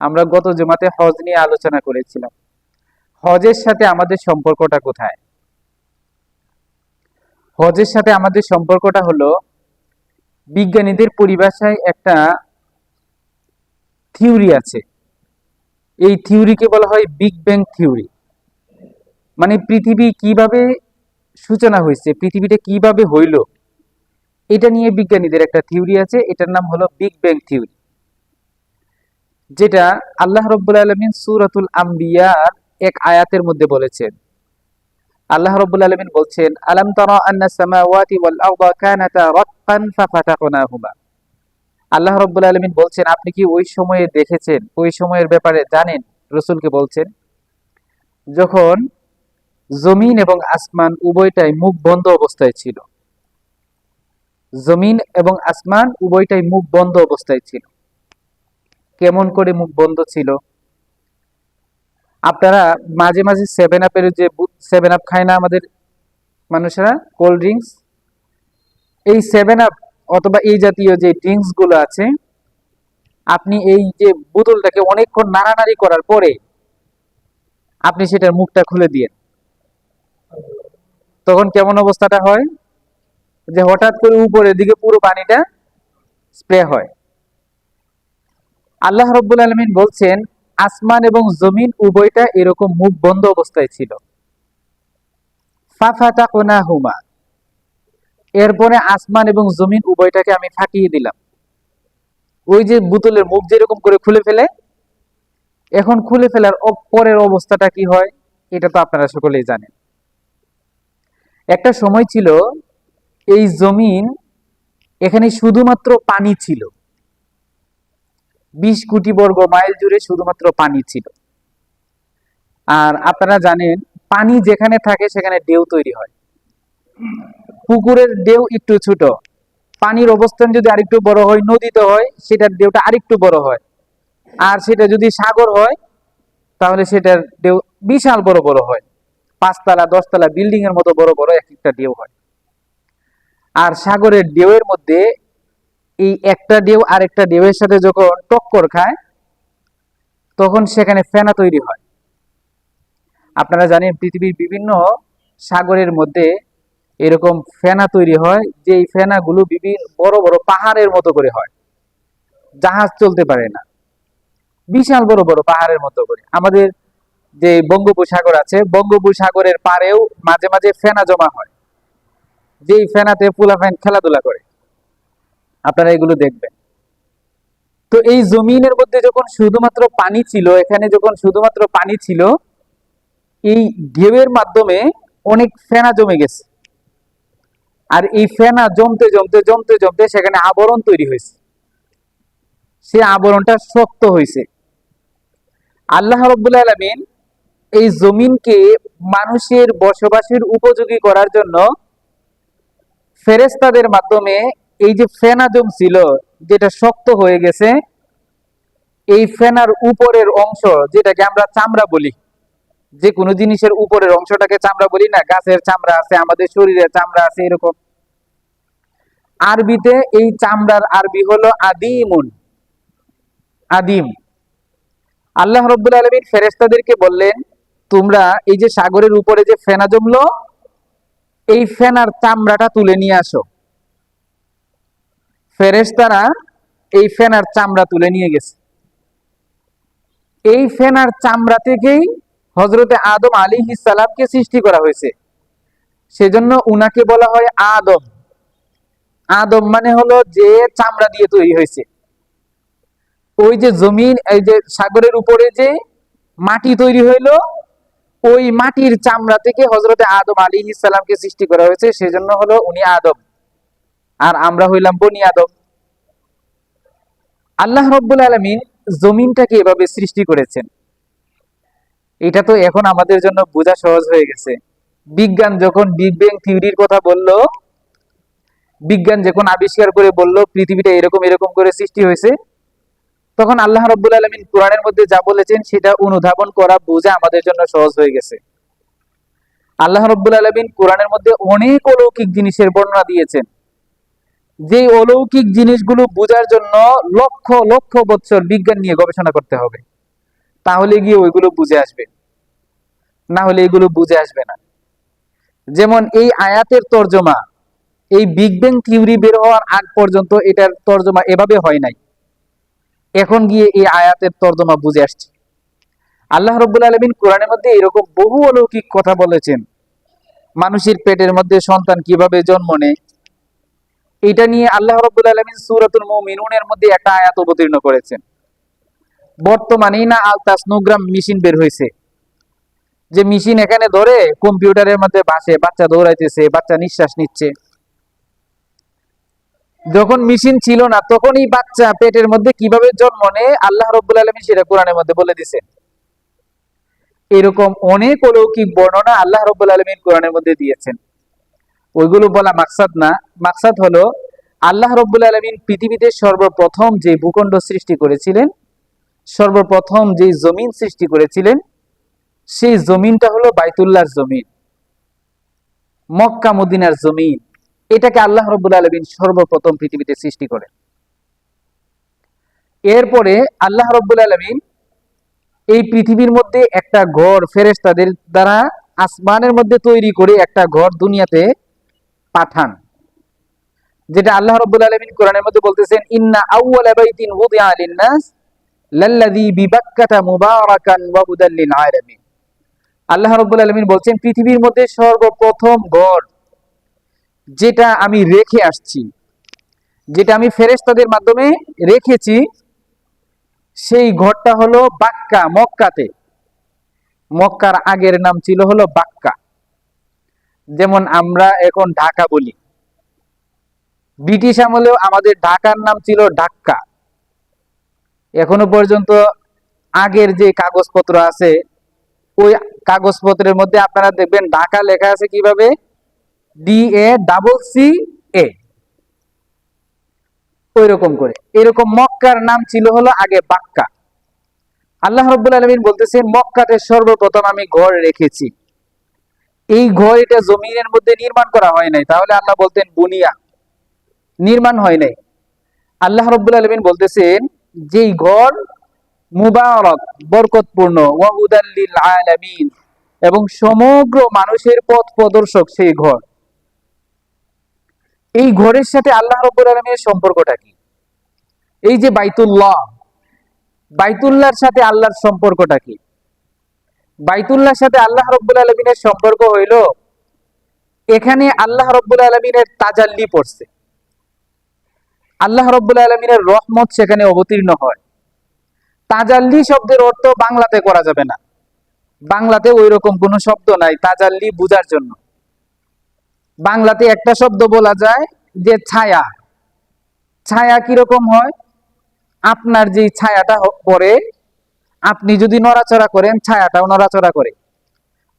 আমরা গত জুমাতে হজ নিয়ে আলোচনা করেছিলাম। হজের সাথে আমাদের সম্পর্কটা কোথায়? হজের সাথে আমাদের সম্পর্কটা হলো, বিজ্ঞানীদের পরিভাষায় একটা থিওরি আছে। এই থিওরিকে বলা হয় বিগ ব্যাং থিওরি। মানে পৃথিবী কিভাবে সূচনা হয়েছে, পৃথিবীটা কিভাবে হইল, এটা নিয়ে বিজ্ঞানীদের একটা থিওরি আছে। এটার নাম হলো বিগ ব্যাং থিওরি, যেটা আল্লাহ রাব্বুল আলামিন সূরাতুল আম্বিয়ার এক আয়াতের মধ্যে বলেছেন। আল্লাহ রাব্বুল আলামিন বলছেন, আলাম তারা আন্নাস সামাওয়াতি ওয়াল আরদা কানাতা রাতকান ফাফাতাকনাহুমা। আল্লাহ রাব্বুল আলামিন বলছেন, আপনি কি ওই সময়ে দেখেছেন, ওই সময়ের ব্যাপারে জানেন? রাসূলকে বলছেন, যখন জমিন এবং আসমান উভয়টাই মুখ বন্ধ অবস্থায় ছিল। জমিন এবং আসমান উভয়টাই মুখ বন্ধ অবস্থায় ছিল। কেমন করে মুখ বন্ধ ছিল? আপনারা মাঝে মাঝে সেভেন আপের যে সেভেন আপ খায় না আমাদের মানুষেরা, কোল্ড ড্রিঙ্কস, এই সেভেন আপ অথবা এই জাতীয় যে ড্রিঙ্কস গুলো আছে, আপনি এই যে বোতলটাকে অনেকক্ষণ নাড়ানাড়ি করার পরে আপনি সেটার মুখটা খুলে দিয়ে, তখন কেমন অবস্থাটা হয়? যে হঠাৎ করে উপরের দিকে পুরো পানিটা স্প্রে হয়। আল্লাহ রাব্বুল আলামিন বলছেন, আসমান এবং জমিন উভয়টা এরকম মুখ বন্ধ অবস্থায় ছিল। ফাফাতাকনাহুমা, এরপরে আসমান এবং জমিন উভয়টাকে আমি ফাটিয়ে দিলাম। ওই যে বোতলের মুখ যেরকম করে খুলে ফেলে, এখন খুলে ফেলার পরের অবস্থাটা কি হয় এটা তো আপনারা সকলেই জানেন। একটা সময় ছিল এই জমিন, এখানে শুধুমাত্র পানি ছিল, 20 কোটি বর্গ মাইল জুড়ে শুধুমাত্র পানি ছিল। আর আপনারা জানেন, পানি যেখানে থাকে সেখানে ঢেউ তৈরি হয়। পুকুরের ঢেউ একটু ছোট, পানির অবস্থান যদি আরেকটু বড় হয়, নদীতে হয়, সেটার ঢেউটা আরেকটু বড় হয়। আর সেটা যদি সাগর হয়, তাহলে সেটার ঢেউ বিশাল বড় বড় হয়, 5 তলা 10 তলা বিল্ডিং এর মতো বড় বড় এক একটা ঢেউ হয়। আর সাগরের ঢেউয়ের মধ্যে এই একটা ঢেউ আরেকটা ঢেউয়ের সাথে যখন টক্কর খায়, তখন সেখানে ফেনা তৈরি হয়। আপনারা জানেন, পৃথিবীর বিভিন্ন সাগরের মধ্যে এরকম ফেনা তৈরি হয়, যে এই ফেনাগুলো বিভিন্ন বড় বড় পাহাড়ের মতো করে হয়, জাহাজ চলতে পারে না, বিশাল বড় বড় পাহাড়ের মতো করে। আমাদের যে বঙ্গোপসাগর আছে, বঙ্গোপসাগরের পাড়েও মাঝে মাঝে ফেনা জমা হয়, যেই ফেনাতে পোলাপাইন খেলাধুলা করে, আপনারা এগুলো দেখবেন। তো এই জমিনের মধ্যে যখন শুধুমাত্র পানি ছিল, এখানে যখন শুধুমাত্র পানি ছিল, এই ঢেউয়ের মাধ্যমে অনেক ফেনা জমে গেছে। আর এই ফেনা জমতে জমতে জমতে জমতে সেখানে আবরণ তৈরি হয়েছে, সে আবরণটা শক্ত হয়েছে। আল্লাহ রাব্বুল আলামিন এই জমিনকে মানুষের বসবাসের উপযোগী করার জন্য ফেরেশতাদের মাধ্যমে এই যে ফেনা জমছিল, যেটা শক্ত হয়ে গেছে, এই ফেনার উপরের অংশ, যেটাকে আমরা চামড়া বলি, যে কোনো জিনিসের উপরের অংশটাকে চামড়া বলি না, গাছের চামড়া আছে, আমাদের শরীরের চামড়া আছে, এরকম। আরবিতে এই চামড়ার আরবি হলো আদিমুন, আদিম। আল্লাহ রাব্বুল আলামিন ফেরেশতাদেরকে বললেন, তোমরা এই যে সাগরের উপরে যে ফেনা জমলো, এই ফেনার চামড়াটা তুলে নিয়ে আসো। ফেরেশতারা এই ফেনার চামড়া তুলে নিয়ে গেছে। এই ফেনার চামড়া থেকেই হযরতে আদম আলাইহিস সালামকে সৃষ্টি করা হয়েছে। সেজন্য উনাকে বলা হয় আদম। আদম মানে হলো যে চামড়া দিয়ে তৈরি হয়েছে। ওই যে জমিন, এই যে সাগরের উপরে যে মাটি তৈরি হইলো, ওই মাটির চামড়া থেকে হযরতে আদম আলাইহিস সালামকে সৃষ্টি করা হয়েছে, সেজন্য হলো উনি আদম, আর আমরা হইলাম বনি আদম। আল্লাহ রাব্বুল আলামিন জমিনটাকে এভাবে সৃষ্টি করেছেন। এটা তো এখন আমাদের জন্য বোঝা সহজ হয়ে গেছে। বিজ্ঞান যখন বিগ ব্যাং থিওরির কথা বলল, বিজ্ঞান যখন আবিষ্কার করে বলল পৃথিবীটা এরকম এরকম করে সৃষ্টি হয়েছে, তখন আল্লাহ রাব্বুল আলামিন কোরআনের মধ্যে যা বলেছেন সেটা অনুধাবন করা, বোঝা আমাদের জন্য সহজ হয়ে গেছে। আল্লাহ রাব্বুল আলামিন কোরআনের মধ্যে অনেক অলৌকিক জিনিসের বর্ণনা দিয়েছেন, যে অলৌকিক জিনিসগুলো বোঝার জন্য লক্ষ লক্ষ বছর বিজ্ঞান নিয়ে গবেষণা করতে হবে, তাহলে গিয়ে ওইগুলো বুঝে আসবে, না হলে এগুলো বুঝে আসবে না। যেমন এই আয়াতের তর্জমা, এই বিগ ব্যাং থিওরি বের হওয়ার আগ পর্যন্ত এটার তর্জমা এভাবে হয় নাই, এখন গিয়ে এই আয়াতের তর্জমা বুঝে আসছে। আল্লাহ রাব্বুল আলামিন কোরআনের মধ্যে এরকম বহু অলৌকিক কথা বলেছেন। মানুষের পেটের মধ্যে সন্তান কিভাবে জন্ম নেয়, এটা নিয়ে আল্লাহ রাব্বুল আলামিন সূরাতুল মুমিনুনের মধ্যে একটা আয়াত অবতীর্ণ করেছেন। বর্তমানেই না আলট্রাসনোগ্রাম মেশিন বের হয়েছে, যে মেশিন এখানে ধরে কম্পিউটারের মধ্যে বাসে বাচ্চা দৌড়াইতেছে, বাচ্চা নিঃশ্বাস নিচ্ছে। যখন মেশিন ছিল না তখনই বাচ্চা পেটের মধ্যে কিভাবে জন্ম নেয় আল্লাহ রাব্বুল আলামিন সেটা কোরআনের মধ্যে বলে দিয়েছেন। এরকম অনেক অলৌকিক বর্ণনা আল্লাহ রাব্বুল আলামিন কোরআনের মধ্যে দিয়েছেন। ওইগুলো বলা মাকসাদ না, মাকসাদ হলো আল্লাহ রাব্বুল আলামিন পৃথিবীতে সর্বপ্রথম যে ভূখণ্ড সৃষ্টি করেছিলেন, সর্বপ্রথম যে জমিন সৃষ্টি করেছিলেন, সেই জমিনটা হলো বাইতুল্লাহর জমিন, মক্কা মদিনার জমিন। এটাকে আল্লাহ রাব্বুল আলামিন সর্বপ্রথম পৃথিবীতে সৃষ্টি করেন। এরপরে আল্লাহ রাব্বুল আলামিন এই পৃথিবীর মধ্যে একটা ঘর ফেরেশতাদের দ্বারা আসমানের মধ্যে তৈরি করে একটা ঘর দুনিয়াতে পাঠান, যেটা আল্লাহ রাব্বুল আলামিন কোরআনের মধ্যে বলতেছেন, ইন্না আউওয়ালা বাইতিন উযিআ লিন-নাস লাল্লাযী বিবাক্কাতা মুবারাকান ওয়া হুদাল লিল আলামিন। আল্লাহ রাব্বুল আলামিন বলছেন, পৃথিবীর মধ্যে সর্বপ্রথম ঘর যেটা আমি রেখে আসছি, যেটা আমি ফেরেশতাদের মাধ্যমে রেখেছি, সেই ঘরটা হলো বাক্কা, মক্কাতে। মক্কার আগের নাম ছিল হলো বাক্কা, যেমন আমরা এখন ঢাকা বলি। ব্রিটিশ আমলেও আমাদের ঢাকার নাম ছিল ঢাক্কা। এখনো পর্যন্ত আগের যে কাগজপত্র আছে, ওই কাগজপত্রের মধ্যে আপনারা দেখবেন ঢাকা লেখা আছে কিভাবে, DACCA, ওই রকম করে। এরকম মক্কার নাম ছিল হলো আগে বাক্কা। আল্লাহ রাব্বুল আলামিন বলতেছেন, মক্কাতে সর্বপ্রথম আমি ঘর রেখেছি। এই ঘর এটা জমিনের মধ্যে নির্মাণ করা হয় নাই, তাহলে আল্লাহ বলতেন বুনিয়া, নির্মাণ হয় নাই। আল্লাহ রাব্বুল আলামিন বলতেছেন, যেই ঘর মুবারক, বরকতপূর্ণ, ওয়া হুদাল লিল আলামিন, এবং সমগ্র মানুষের পথ প্রদর্শক সেই ঘর। এই ঘরের সাথে আল্লাহ রাব্বুল আলামিনের সম্পর্কটা কি? এই যে বাইতুল্লাহ, বাইতুল্লাহর সাথে আল্লাহর সম্পর্কটা কি? বাইতুল্লাহর সাথে আল্লাহ রাব্বুল আলামিনের সম্পর্ক হইল, এখানে আল্লাহ রাব্বুল আলামিনের তাজাল্লি পড়ছে, আল্লাহ রাব্বুল আলামিনের রহমত সেখানে অবতীর্ণ হয়। তাজাল্লি শব্দের অর্থ বাংলাতে করা যাবে না, বাংলাতে ওই রকম কোনো শব্দ নাই তাজাল্লি বোঝার জন্য। বাংলাতে একটা শব্দ বলা যায় যে ছায়া। ছায়া কিরকম হয়? আপনার যে ছায়াটা পড়ে, আপনি যদি নড়াচড়া করেন ছায়াটাও নড়াচড়া করে,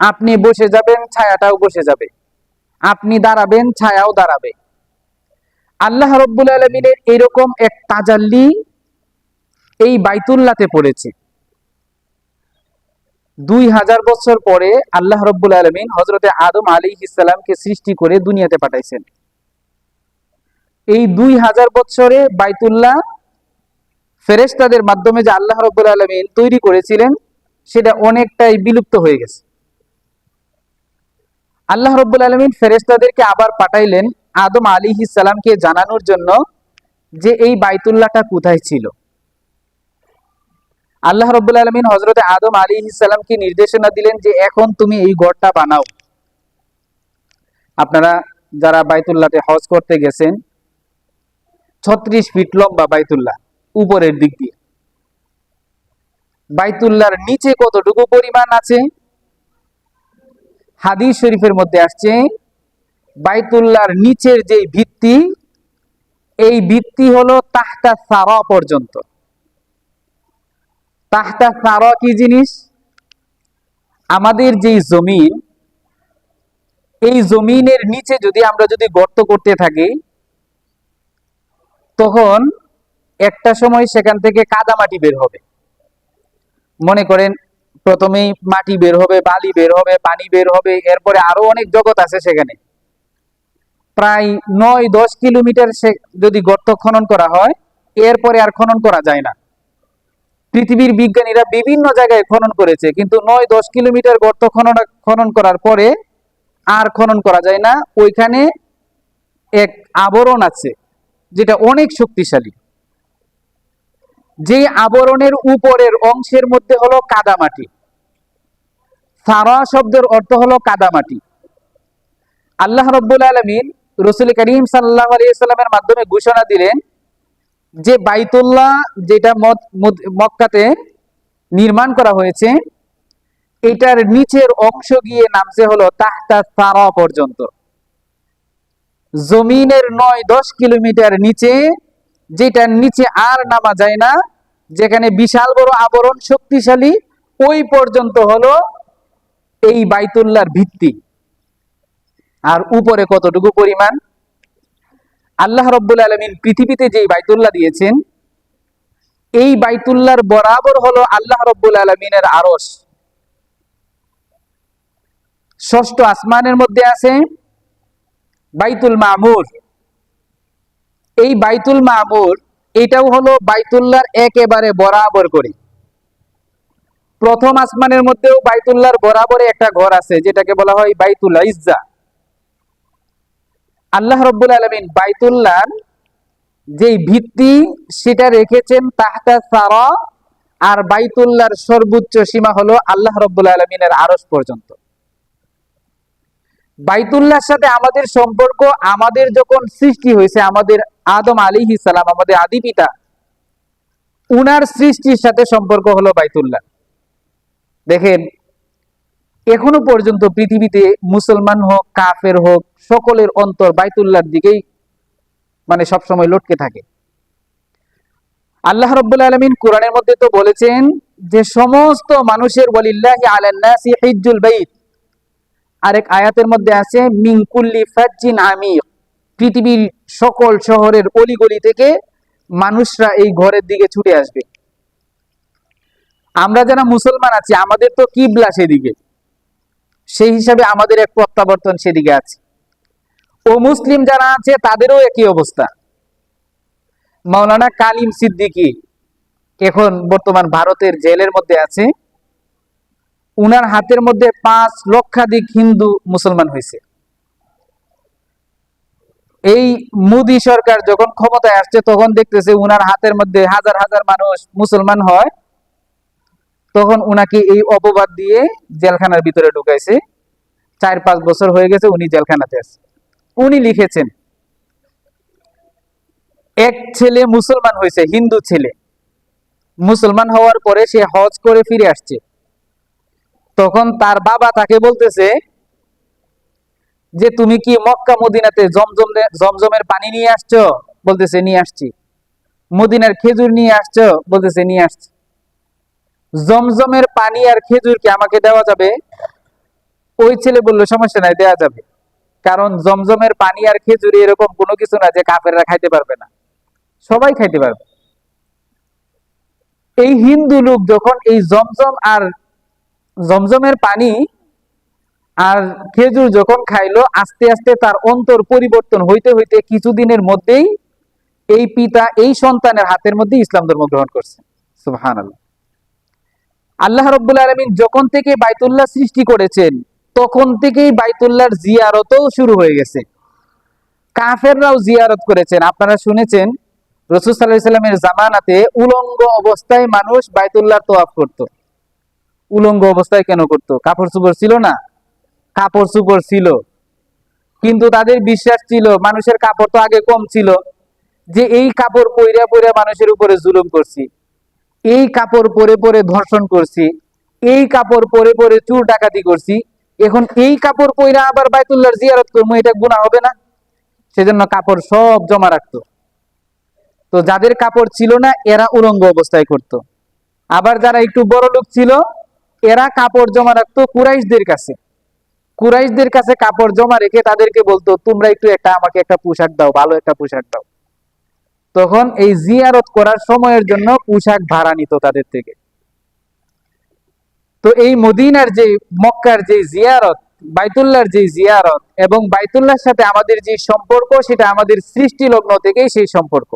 আপনি বসে যাবেন ছায়াটাও বসে যাবে, আপনি দাঁড়াবেন ছায়াও দাঁড়াবে। আল্লাহ রাব্বুল আলামিনের এরকম এক তাজাল্লি এই বাইতুল্লাহতে পড়েছে। 2000 বছর পরে আল্লাহ রাব্বুল আলামিন হযরতে আদম আলাইহিস সালামকে সৃষ্টি করে দুনিয়াতে পাঠাইছেন। এই 2000 বছরে বাইতুল্লাহ ফেরেশতাদের মাধ্যমে যে আল্লাহ রাব্বুল আলামিন তৈরি করেছিলেন, সেটা অনেকটাই বিলুপ্ত হয়ে গেছে। আল্লাহ রাব্বুল আলামিন ফেরেশতাদেরকে আবার পাঠাইলেন আদম আলাইহিস সালামকে জানানোর জন্য যে এই বাইতুল্লাহটা কোথায় ছিল। আল্লাহ রাব্বুল আলামিন হযরতে আদম আলাইহিস সালামকে নির্দেশনা দিলেন যে এখন তুমি এই ঘরটা বানাও। আপনারা যারা বাইতুল্লাহতে হজ করতে গেছেন, 36 ফিট লম্বা বাইতুল্লাহ উপরের দিক দিয়ে। বাইতুল্লাহর নিচে কতটুকু পরিমাণ আছে? হাদিস শরীফের মধ্যে আসছে, বাইতুল্লাহর নিচের যে ভিত্তি, এই ভিত্তি হলো তাহতা সারা পর্যন্ত। তাহতা সারা কি জিনিস? আমাদের যে জমিন, এই জমিনের নিচে যদি আমরা গর্ত করতে থাকি, তখন একটা সময় সেখান থেকে কাদামাটি বের হবে। মনে করেন প্রথমেই মাটি বের হবে, বালি বের হবে, পানি বের হবে, এরপরে আরো অনেক জগৎ আছে সেখানে। প্রায় 9-10 কিলোমিটার যদি গর্ত খনন করা হয়, এরপরে আর খনন করা যায় না। পৃথিবীর বিজ্ঞানীরা বিভিন্ন জায়গায় খনন করেছে, কিন্তু 9-10 কিলোমিটার গর্ত খনন করার পরে আর খনন করা যায় না। ওইখানে এক আবরণ আছে যেটা অনেক শক্তিশালী। যে আবরণের উপরের অংশের মধ্যে হলো কাদামাটি। সারা শব্দের অর্থ হলো কাদামাটি। আল্লাহ রাব্বুল আলামিন রাসূল করিম সাল্লাল্লাহু আলাইহি সাল্লামের মাধ্যমে ঘোষণা দিলেন যে বাইতুল্লাহ যেটা মক্কাতে নির্মাণ করা হয়েছে, এটার নিচের অংশ গিয়ে নামছে হলো তাহতা সারা পর্যন্ত। জমিনের 9-10 কিলোমিটার নিচে, যেটার নিচে আর নামা যায় না, যেখানে বিশাল বড় আবরণ শক্তিশালী, ওই পর্যন্ত হলো এই বাইতুল্লাহর ভিত্তি। আর উপরে কতটুকু পরিমাণ? আল্লাহ রাব্বুল আলামিন পৃথিবীতে যেই বাইতুল্লাহ দিয়েছেন, এই বাইতুল্লাহর বরাবর হলো আল্লাহ রাব্বুল আলামিনের আরশ। ষষ্ঠ আসমানের মধ্যে আছে বাইতুল মামুর। এই বাইতুল মামুর এটাও হলো বাইতুল্লাহর একেবারে বরাবর করে। প্রথম আসমানের মধ্যেও বাইতুল্লাহর বরাবরে একটা ঘর আছে, যেটাকে বলা হয় বাইতুল ইজ্জা। আল্লাহ রাব্বুল আলামিন বাইতুল্লাহর যেই ভিত্তি সেটা রেখেছেন তাহতা সারা, আর বাইতুল্লাহর সর্বোচ্চ সীমা হলো আল্লাহ রাব্বুল আলামিনের আরশ পর্যন্ত। বাইতুল্লাহর সাথে আমাদের সম্পর্ক, আমাদের যখন সৃষ্টি হয়েছে, আমাদের আদম আলাইহিস সালাম, আমাদের আদি পিতা, উনার সৃষ্টির সাথে সম্পর্ক হলো বাইতুল্লাহ। দেখেন, এখনো পর্যন্ত পৃথিবীতে মুসলমান হোক কাফের হোক, সকলের অন্তর বাইতুল্লাহর দিকেই মানে সবসময় লটকে থাকে। আল্লাহ রাব্বুল আলামিন কোরআনের মধ্যে তো বলেছেন যে সমস্ত মানুষের ওয়ালিল্লাহি আলান নাসি হিজ্জুল বাইত। আরেক আয়াতের মধ্যে আছে মিন কুল্লি ফাজ্জিন আমিক, পৃথিবীর সকল শহরের অলিগলি থেকে মানুষরা এই ঘরের দিকে ছুটে আসবে। আমরা যারা মুসলমান আছি, আমাদের তো কিবলা সেদিকে, সেই হিসাবে আমাদের এক প্রত্যাবর্তন সেদিকে আছে। ও মুসলিম যারা আছে তাদেরও একই অবস্থা। মাওলানা কালিম সিদ্দিকী এখন বর্তমান ভারতের জেলের মধ্যে আছে। উনার হাতের মধ্যে 5 লক্ষাধিক হিন্দু মুসলমান হয়েছে। এই মোদী সরকার যখন ক্ষমতায় আসছে, তখন দেখতেছে উনার হাতের মধ্যে হাজার হাজার মানুষ মুসলমান হয়, তখন উনাকে এই অপবাদ দিয়ে জেলখানার ভিতরে ঢুকাইছে। 4-5 বছর হয়ে গেছে উনি জেলখানাতে আছে। উনি লিখেছেন, এক ছেলে মুসলমান হয়েছে, হিন্দু ছেলে মুসলমান হওয়ার পরে সে হজ করে ফিরে আসছে। তখন তার বাবা তাকে বলতেছে যে তুমি কি মক্কা মদিনাতে জমজমের পানি নিয়ে আসছো? বলতেছে নিয়ে আসছি। মদিনার খেজুর নিয়ে আসছো? বলতেছে নিয়ে আসছি। জমজমের পানি আর খেজুর কি আমাকে দেওয়া যাবে? ওই ছেলে বলল সমস্যা নাই, দেওয়া যাবে। কারণ জমজমের পানি আর খেজুর এরকম কোনো কিছু না যে কাফেররা খাইতে পারবে না, সবাই খাইতে পারবে। এই হিন্দু লোক যখন এই জমজমের পানি আর খেজুর যখন খাইলো, আস্তে আস্তে তার অন্তর পরিবর্তন হইতে হইতে কিছুদিনের মধ্যেই এই পিতা এই সন্তানের হাতের মধ্যে ইসলাম ধর্ম গ্রহণ করছে। সুবহানাল্লাহ। আল্লাহ রাব্বুল আলামিন যখন থেকে বাইতুল্লাহ সৃষ্টি করেছেন, তখন থেকেই বাইতুল্লাহর জিয়ারতও শুরু হয়ে গেছে। কাফেররাও জিয়ারত করেছেন। আপনারা শুনেছেন রাসূল সাল্লাল্লাহু আলাইহি সাল্লামের জামানাতে উলঙ্গ অবস্থায় মানুষ বাইতুল্লাহর তওয়াফ করত। উলঙ্গ অবস্থায় কেন করত? কাপড় চোপড় ছিল না? কাপড় চোপড় ছিল, কিন্তু তাদের বিশ্বাস ছিল, মানুষের কাপড় তো আগে কম ছিল, যে এই কাপড় পইরা পইরা মানুষের উপরে জুলুম করছি, এই কাপড় পরে পরে ধর্ষণ করছি, এই কাপড় পরে পরে চুর ডাকাতি করছি, এখন এই কাপড় পইরা আবার বাইতুল্লাহর জিয়ারত করবো, এটা গুনাহ হবে না? সেজন্য কাপড় সব জমা রাখতো। তো যাদের কাপড় ছিল না এরা উলঙ্গ অবস্থায় করত। আবার যারা একটু বড় লোক ছিল এরা কাপড় জমা রাখতো কুরাইশদের কাছে। কুরাইশদের কাছে কাপড় জমা রেখে তাদেরকে বলতো, তোমরা একটু আমাকে একটা পোশাক দাও, ভালো একটা পোশাক দাও। তখন এই জিয়ারত করার সময়ের জন্য পোশাক ভাড়া নিত তাদের থেকে। তো এই মদিনার যে মক্কার যে জিয়ারত, বাইতুল্লাহর যে জিয়ারত এবং বাইতুল্লাহর সাথে আমাদের যে সম্পর্ক, সেটা আমাদের সৃষ্টি লগ্ন থেকেই সেই সম্পর্ক।